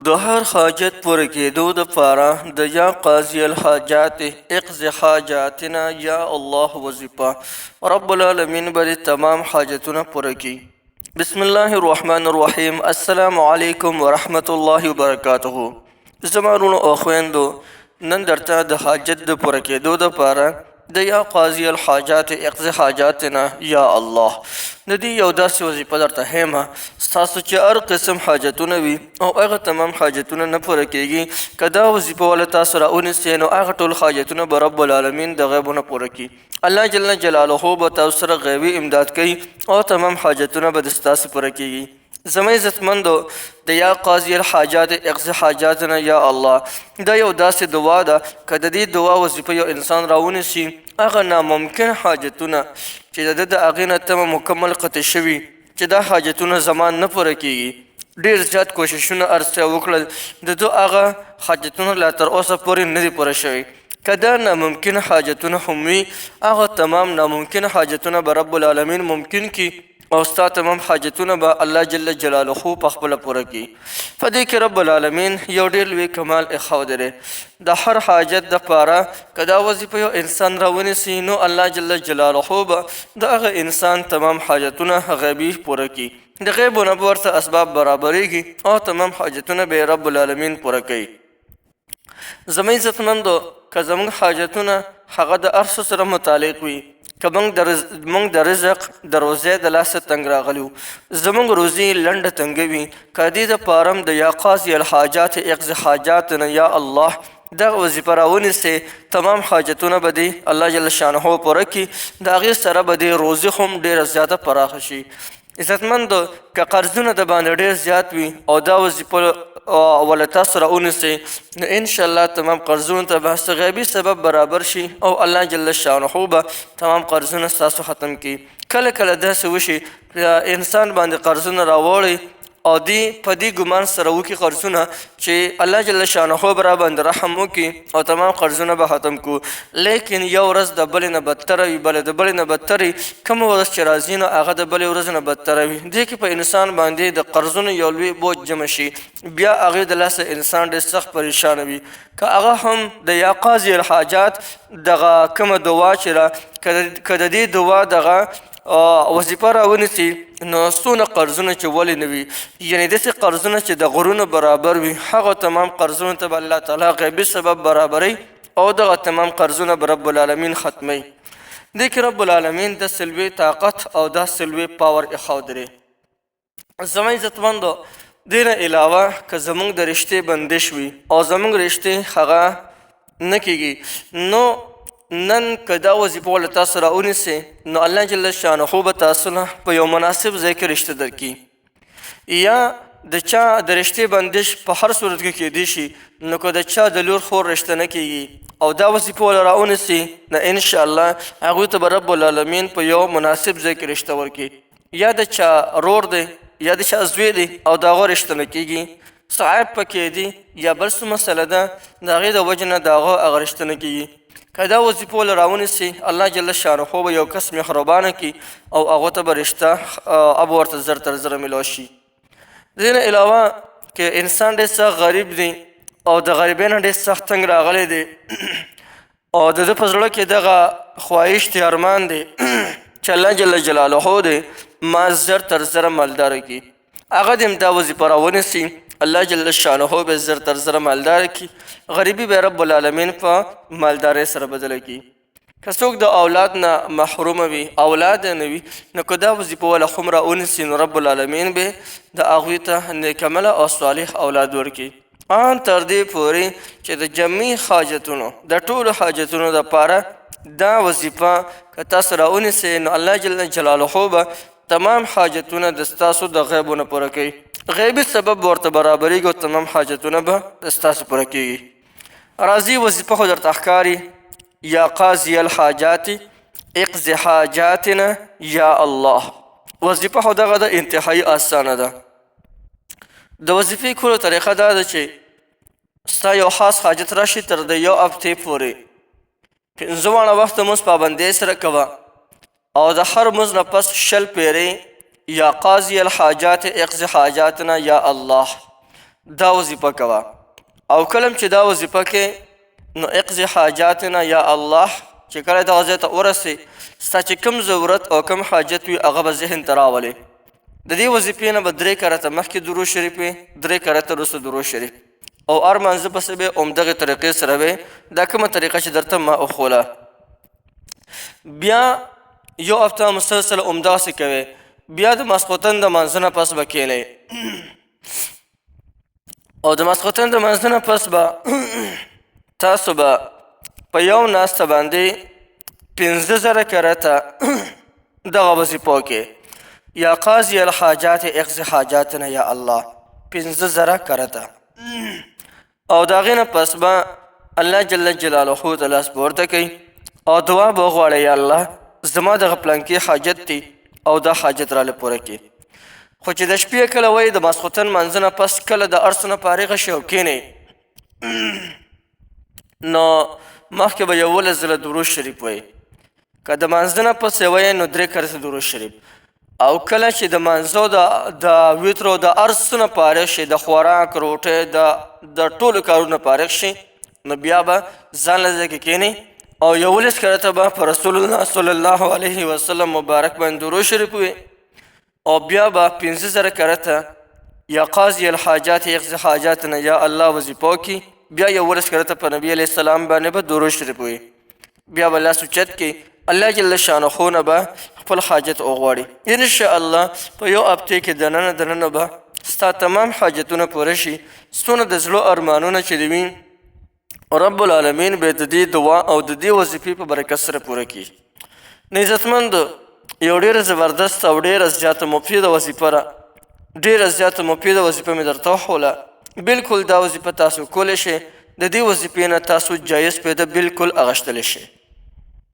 د هر حاجت پوره کېدو دپاره د یا قاضي الحاجات اقض حاجاتنا یا الله وظیفه رب العالمین به د تمام حاجتونه پوره کړي. بسم الله الرحمن الرحیم. السلام علیکم ورحمت الله وبرکاته. زما وروڼو او خویندو، نن درته د حاجت د پوره کېدو دپاره د یا قاضي الحاجات اقض حاجاتنا یا الله د دې یو داسې وظیفه درته ښیم ستاسو چې هر قسم حاجتونه وي او هغه تمام حاجتونه نه پوره کېږي. که دا وظیفه والا تاسو راونیسئ نو هغه ټول حاجتونه به رب العالمین د غیبو نه پوره کړي. الله جل جلاله به تاسو سره غیبي امداد کوي او تمام حاجتونه به د ستاسو پوره کېږي. زما عزتمندو، د یا قاضي الحاجات اقض حاجاتنا یا الله دا یو داسې دعا ده که د دې دعا وظیفه یو انسان راونیسي هغه ناممکن حاجتونه چې د د هغې نه تمه مکمل قطع شوي چې دا حاجتونه زمان نه پوره کېږي، ډېر زیات کوششونه ارڅه وکړل د ده هغه حاجتونه لا تر اوسه پورې نه دي پوره شوي. که دا ناممکن حاجتونه هم وي هغه تمام ناممکن حاجتونه به رب العالمین ممکن کړي او ستا تمام حاجتونه به الله جل جلاله په خپله پوره کړي. په دې کې رب العالمین یو ډېر لوی کمال ایښودی دی. د هر حاجت دپاره که دا وظیفه یو انسان راونیسي نو الله جل جلاله به د هغه انسان تمام حاجتونه غیبي پوره کړي. د غیبو نه به ورته اسباب برابریږي او تمام حاجتونه به رب العالمین پوره کوي. زما عزتمندو، که زموږ حاجتونه هغه د هر څه سره متعلق وي، که موږ د رزق د روزۍ د لاسه تنګ راغلي وو، زموږ روزي لنډه تنګه وي، که دې دپاره هم د یا قاضي الحاجات اقض حاجاتنا یا الله دغه وظیفه راونیسئ تمام حاجتونه به دې الله جل شانه پوره کړي. د هغې سره به دې روزي هم ډېره زیاته پراخه شي. عزتمندو، که قرضونه د باندې ډېر زیات وي او دا وظیفه ولا تاسو راونیسئ نو انشاءالله تمام قرضونو ته به څه غیبي سبب برابر شي او الله جل شانه به تمام قرضونه ستاسو ختم کړي. کله کله داسې وشي انسان باندې قرضونه راوړئ او په دې ګمان سره وکړي قرضونه چې الله جل شانه به را باندې رحم وکړي او تمام قرضونه به ختم کړو، لیکن یو ورځ د بلې نه بدتره وي، بله د بلې نه بدتره وي. کومه ورځ چې راځي نو هغه د بلې ورځې نه بدتره وي. دې کې په انسان باندې د قرضونو یو لوی بوج جمع شي، بیا هغې د لاسه انسان ډېر سخت پریشانه وي. که هغه هم د یا قاضي الحاجات دغه کومه دعا چې را که د دې دعا دغه وظیفه راونیسي نو څونه قرضونه چې ولې نه وي، یعنې داسې قرضونه چې د غرونو برابر وي، هغه تمام قرضونو ته به الله تعالی غیبي سبب برابروي او دغه تمام قرضونه به رب العالمین ختموي. دې کې رب العالمین داسې لوی طاقت او داسې لوی پاور ایښودی. زما عزتمندو، دې نه علاوه که زموږ د رشتې بندش وي او زموږ رشتې هغه نه کېږي نو نن که دا وظیفه والا تاسو راونیسئ نو الله جل شانه به تاسو نه په یو مناسب ځای کې رشته درکړي. یا د چا د رشتې بندش په هر صورت کې کېدی شي، نو که د چا د لور خور رشته نه کېږي او دا وظیفه والا راونیسئ نو انشاءالله هغوی ته به رب العالمین په یو مناسب ځای کې رشته ورکړي. یا د چا رور دی یا د چا زوی دی او د هغه رشته نه کېږي، څه عیب پکې دی یا بل څه مسله ده د هغې د وجې نه د هغه رشته نه کېږي. که دا وظیفه والا راونیسئ الله جل شانه به یو کس مهربانه کړي او هغو ته به رشته به ورته زر تر زره میلاو شي. دې نه علاوه که انسان ډېر سخت غریب دی او د غریبۍ نه ډېر سخت تنګ راغلی دی او د ده په زړه کې دغه خواهش دی، ارمان دی چې الله جل جلاله دی ما زر تر زره مالداره کړي، هغه دې هم دا وظیفه راونیسي الله جل شانه به زر تر زره مالداره کړي، غریبي به رب العالمین په مالدارۍ سره بدله کړي. که څوک د اولاد نه محرومه وي، اولاد نه وي، نو که دا وظیفه والا هم راونیسي نو رب العالمین به د هغوی ته نیکمله او صالح اولاد ورکړي. ان تر دې پورې چې د جمعي حاجتونو د ټولو حاجتونو دپاره دا وظیفه که تاسو راونیسئ نو الله جل جلاله به تمام حاجتونه د ستاسو د غیبو نه پوره کوي، غیبي سبب ورته برابریږي او تمام حاجتونه به د ستاسو پوره کېږي. راځي وظیفه خو درته ښکاري یا قاضي الحاجات اقض حاجاتنا یا الله. وظیفه خو دغه د انتهایی آسانه ده. د وظیفې کولو طریقه دا ده چې ستا یو خاص حاجت راشي تر د یو هفتې پورې 5 واړه وخته مونځ پابندۍ سره کوه او د هر مونځ نه پس 20 پیرې یا قاضي الحاجات اقض حاجاتنا یا الله دا وظیفه کوه. او کله چې دا وظیفه کې نو اقضي حاجاتنا یا الله چې کله دغه ځای ته ورسې ستا چې کوم ضرورت او کوم حاجت وي هغه به ذهن ته راولې. د دې وظیفې نه به 3 کرته مخکې درود شریف وي، 3 کرته وروسته درود شریف، او هر مانځه پسې به همدغې طریقې سره وې. دا کومه طریقه چې درته ما وښوله. بیا یو هفته مسلسل همداسې کوې. بیا د ماسخوتن د مانځه نه پس به کښېنئ او د ماسخوتن د مانځه نه پس به تاسو به په یو ناسته باندې 15,000 کرته دغه وظیفه کې یا قاضي الحاجات اقضي حاجاتنا یا الله 15,000 کرته. او د هغې نه پس به الله جل جلاله ته لاس پورته کوي او دعا به وغواړئ یا الله زما دغه پلانکې حاجت دی او دا حاجت راله پوره کړي. خو چې د شپې کله وایي د ماسخوتن مانځه نه پس کله د هر څه نه فارغه شئ او کښېنئ نو مخکې به 11 ځله درود شریف وایي. که د مانځه نه پس وایي نو 3 کرته درود شریف. او کله چې د مانځه د ویترو د هر څه نه فارغ شي، د خوراک روټۍ د ټولو کارونو نه فارغ شي، نو بیا به ځان له ځای کې کښېنئ او 11 کرته به په رسول الله صلی الله علیه وسلم مبارک باندې درود شریف وي. او بیا به 15,000 کرته یا قاضي الحاجات اقضي حاجاتنا یا الله وظیفه کې بیا 11 کرته په نبی علیه السلام باندې به درود شریف وي. بیا به لاس اوچت کې الله جل شانه نه به خپل حاجت وغواړي. انشاءالله په یو هفتې کې دننه به ستا تمام حاجتونه پوره شي. څونه د زړه ارمانونه چې وي رب العالمین به د دې دعا او د دې وظیفې په برکت سره پوره کړي. نو عزتمند یو ډېره زبردست او ډېره زیاته مفیده وظیفه ده، ډېره زیاته مفیده وظیفه مې درته وښوله. بلکل دا وظیفه تاسو کولی شئ. د دې وظیفې نه تاسو جایز پیدا بلکل اخیستلی شئ.